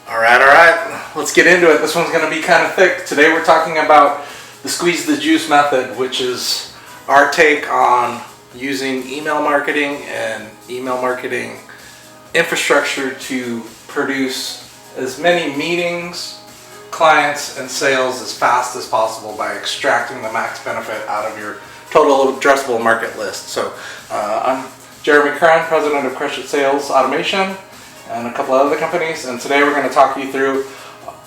All right. Let's get into it. This one's going to be kind of thick. Today we're talking about the squeeze the juice method, which is our take on using email marketing and email marketing infrastructure to produce as many meetings, clients, and sales as fast as possible by extracting the max benefit out of your total addressable market list. So I'm Jeremy Curran, president of Crush It Sales Automation and a couple of other companies, and today we're going to talk you through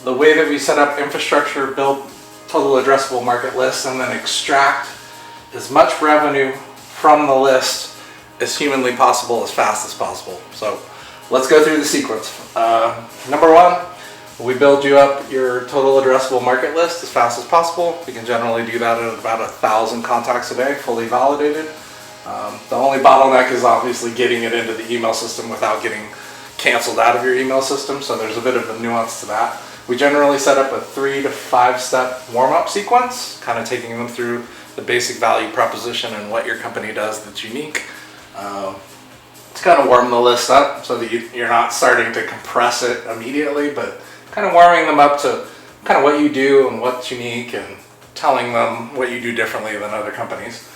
the way that we set up infrastructure, build total addressable market lists, and then extract as much revenue from the list as humanly possible as fast as possible. So let's go through the sequence. Number one, we build you up your total addressable market list as fast as possible. We can generally do that at about 1,000 contacts a day, fully validated. The only bottleneck is obviously getting it into the email system without getting canceled out of your email system, so there's a bit of a nuance to that. We generally set up a 3 to 5 step warm-up sequence, kind of taking them through the basic value proposition and what your company does that's unique. To kind of warm the list up so that you're not starting to compress it immediately, but kind of warming them up to kind of what you do and what's unique and telling them what you do differently than other companies.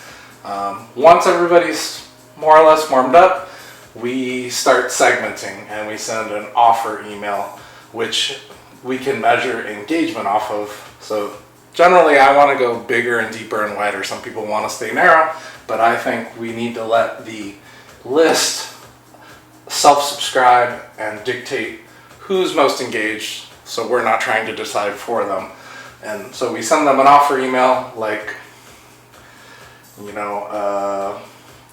Once everybody's more or less warmed up, we start segmenting and we send an offer email, which we can measure engagement off of. So generally I want to go bigger and deeper and wider. Some people want to stay narrow, but I think we need to let the list self-subscribe and dictate who's most engaged, so we're not trying to decide for them. And so we send them an offer email like,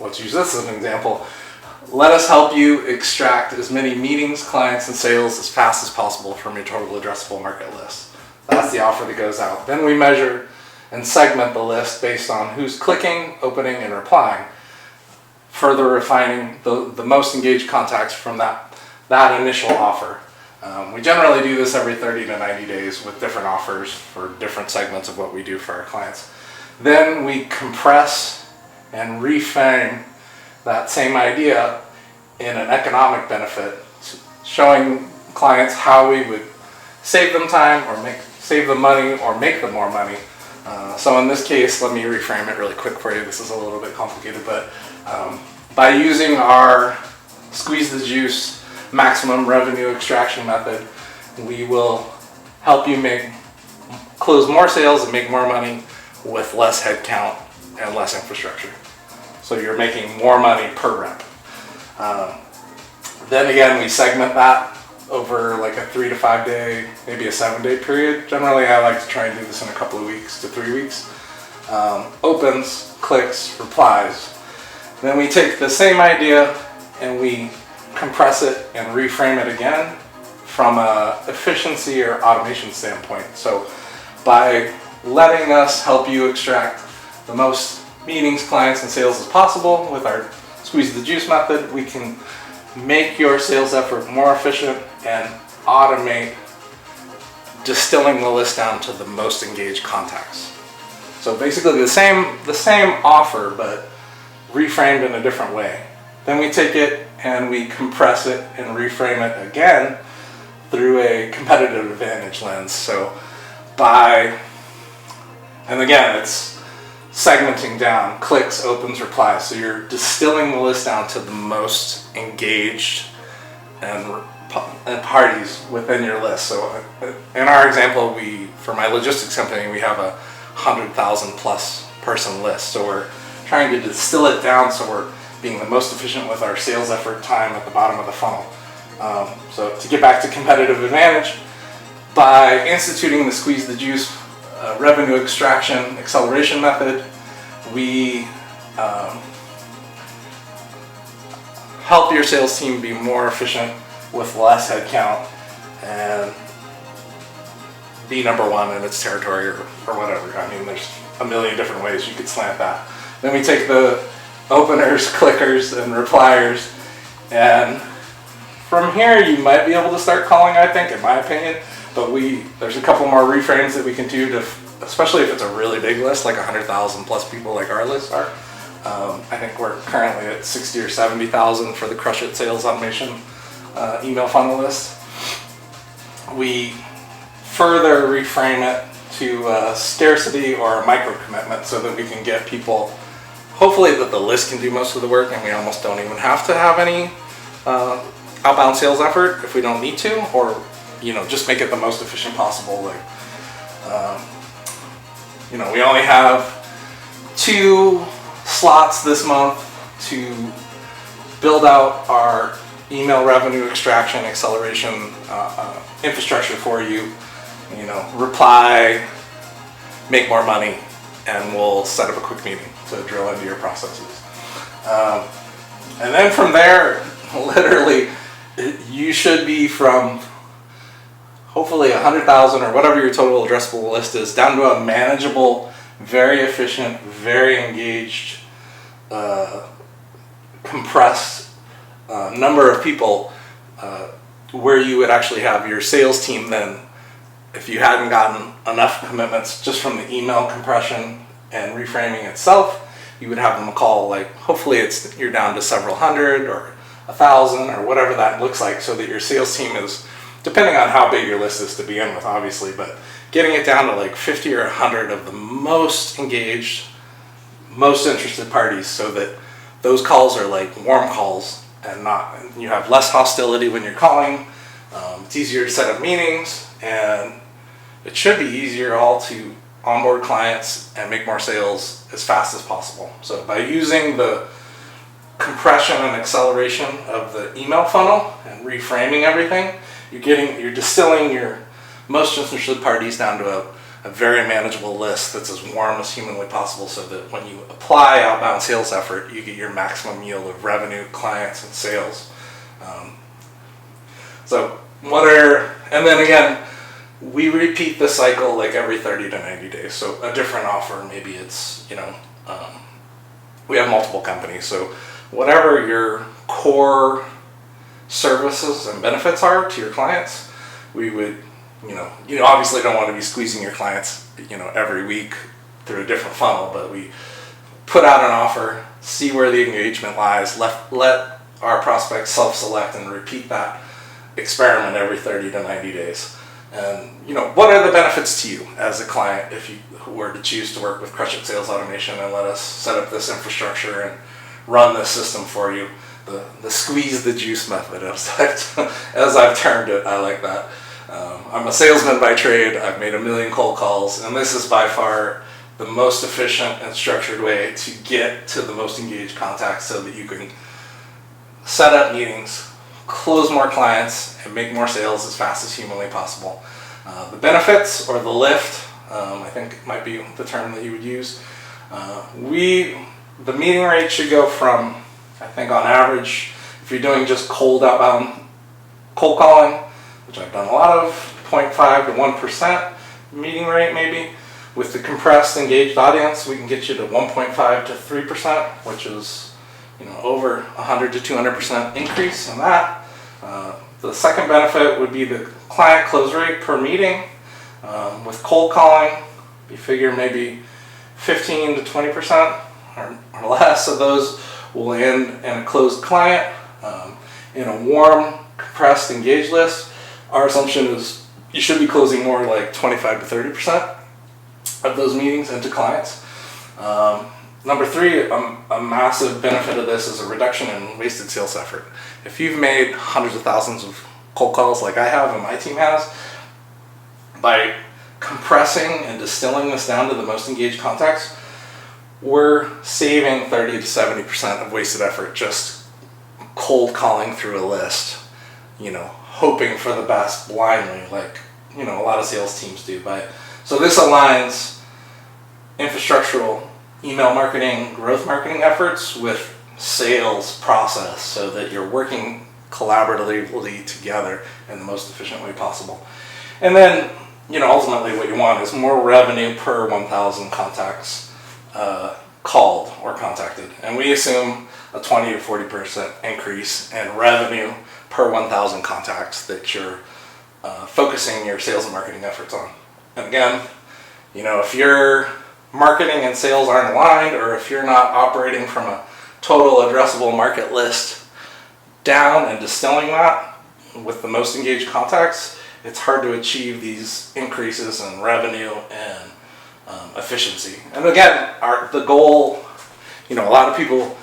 let's use this as an example. Let us help you extract as many meetings, clients, and sales as fast as possible from your total addressable market list. That's the offer that goes out. Then we measure and segment the list based on who's clicking, opening, and replying, further refining the most engaged contacts from that initial offer. We generally do this every 30 to 90 days with different offers for different segments of what we do for our clients. Then we compress and reframe that same idea in an economic benefit, showing clients how we would save them time or save them money or make them more money. So in this case, let me reframe it really quick for you. This is a little bit complicated, but by using our squeeze the juice maximum revenue extraction method, we will help you close more sales and make more money with less headcount and less infrastructure. So you're making more money per rep. Then again, we segment that over like a 3 to 5 day, maybe a 7 day period. Generally, I like to try and do this in a couple of weeks to 3 weeks. Opens, clicks, replies. Then we take the same idea and we compress it and reframe it again from a efficiency or automation standpoint. So by letting us help you extract the most meetings, clients, and sales as possible with our squeeze the juice method, we can make your sales effort more efficient and automate distilling the list down to the most engaged contacts. So basically the same offer, but reframed in a different way. Then we take it and we compress it and reframe it again through a competitive advantage lens. So and again, it's segmenting down, clicks, opens, replies. So you're distilling the list down to the most engaged and parties within your list. So in our example, for my logistics company, we have a 100,000 plus person list. So we're trying to distill it down so we're being the most efficient with our sales effort time at the bottom of the funnel. So to get back to competitive advantage, by instituting the squeeze the juice revenue extraction acceleration method, we help your sales team be more efficient with less headcount and be number one in its territory or whatever. I mean, there's a million different ways you could slant that. Then we take the openers, clickers, and repliers, and from here you might be able to start calling, I think, in my opinion. But there's a couple more reframes that we can do to, especially if it's a really big list, like 100,000 plus people like our lists are. I think we're currently at 60 or 70,000 for the Crush It Sales Automation email funnel list. we further reframe it to scarcity or micro commitment so that we can get people, hopefully that the list can do most of the work and we almost don't even have to have any outbound sales effort if we don't need to, or just make it the most efficient possible. Like we only have 2 slots this month to build out our email revenue extraction acceleration infrastructure for you. Reply, make more money, and we'll set up a quick meeting to drill into your processes. And then from there, literally, you should be from hopefully 100,000 or whatever your total addressable list is, down to a manageable, very efficient, very engaged, compressed number of people where you would actually have your sales team then, if you hadn't gotten enough commitments just from the email compression and reframing itself, you would have them call, like, hopefully you're down to several hundred or 1,000 or whatever that looks like, so that your sales team is, depending on how big your list is to begin with, obviously, but getting it down to like 50 or 100 of the most engaged, most interested parties, so that those calls are like warm calls and you have less hostility when you're calling. It's easier to set up meetings, and it should be easier all to onboard clients and make more sales as fast as possible. So by using the compression and acceleration of the email funnel and reframing everything, you're distilling your most interested parties down to a very manageable list that's as warm as humanly possible, so that when you apply outbound sales effort, you get your maximum yield of revenue, clients, and sales. And then again, we repeat the cycle like every 30 to 90 days. So a different offer, maybe it's, we have multiple companies. So whatever your core services and benefits are to your clients, we would, you obviously don't want to be squeezing your clients, every week through a different funnel, but we put out an offer, see where the engagement lies, let our prospects self-select and repeat that experiment every 30 to 90 days. And what are the benefits to you as a client if you were to choose to work with Crush It Sales Automation and let us set up this infrastructure and run this system for you? The squeeze the juice method, as I've termed it. I like that. I'm a salesman by trade. I've made 1 million cold calls, and this is by far the most efficient and structured way to get to the most engaged contacts, so that you can set up meetings, close more clients, and make more sales as fast as humanly possible. The benefits, or the lift, I think might be the term that you would use. The meeting rate should go from, I think on average, if you're doing just cold outbound cold calling, which I've done a lot of, 0.5 to 1% meeting rate maybe. With the compressed engaged audience, we can get you to 1.5 to 3%, which is over 100 to 200% increase in that. The second benefit would be the client close rate per meeting. With cold calling, you figure maybe 15 to 20% or less of those will end in a closed client. In a warm, compressed, engaged list, our assumption is you should be closing more like 25 to 30% of those meetings into clients. Number 3, a massive benefit of this is a reduction in wasted sales effort. If you've made hundreds of thousands of cold calls like I have and my team has, by compressing and distilling this down to the most engaged contacts, we're saving 30 to 70% of wasted effort just cold calling through a list, hoping for the best blindly, like a lot of sales teams do. So this aligns infrastructural email marketing, growth marketing efforts with sales process, so that you're working collaboratively together in the most efficient way possible. And then, ultimately what you want is more revenue per 1,000 contacts called or contacted. And we assume a 20 to 40% increase in revenue per 1,000 contacts that you're focusing your sales and marketing efforts on. And again, if your marketing and sales aren't aligned, or if you're not operating from a total addressable market list down and distilling that with the most engaged contacts, it's hard to achieve these increases in revenue and efficiency. And again, the goal, a lot of people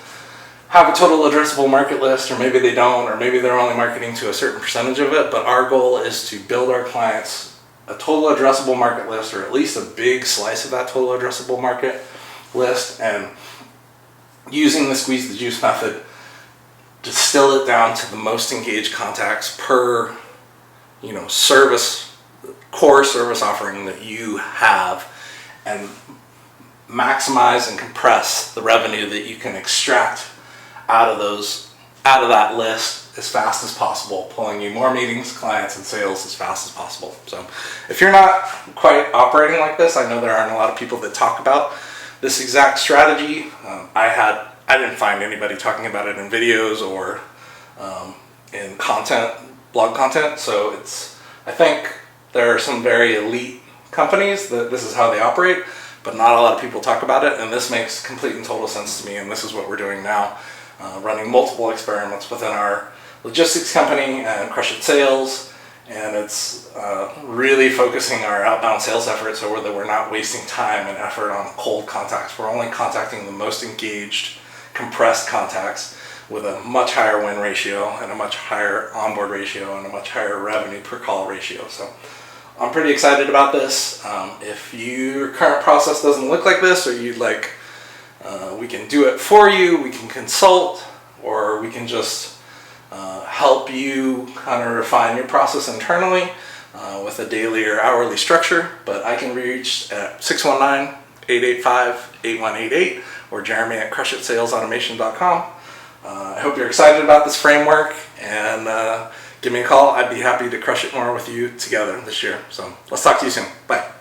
have a total addressable market list, or maybe they don't, or maybe they're only marketing to a certain percentage of it, but our goal is to build our clients a total addressable market list, or at least a big slice of that total addressable market list, and using the squeeze the juice method, distill it down to the most engaged contacts per core service offering that you have, and maximize and compress the revenue that you can extract out of that list as fast as possible, pulling you more meetings, clients, and sales as fast as possible. So if you're not quite operating like this, I know there aren't a lot of people that talk about this exact strategy. I didn't find anybody talking about it in videos or in blog content. So I think there are some very elite companies that this is how they operate, but not a lot of people talk about it, and this makes complete and total sense to me, and this is what we're doing now, running multiple experiments within our logistics company and Crush It Sales, and it's really focusing our outbound sales efforts so that we're not wasting time and effort on cold contacts. We're only contacting the most engaged, compressed contacts with a much higher win ratio and a much higher onboard ratio and a much higher revenue per call ratio. So I'm pretty excited about this. If your current process doesn't look like this, or you'd like, we can do it for you, we can consult, or we can just help you kind of refine your process internally with a daily or hourly structure. But I can be reached at 619-885-8188 or Jeremy at crushitsalesautomation.com. I hope you're excited about this framework, and give me a call. I'd be happy to crush it more with you together this year. So let's talk to you soon. Bye.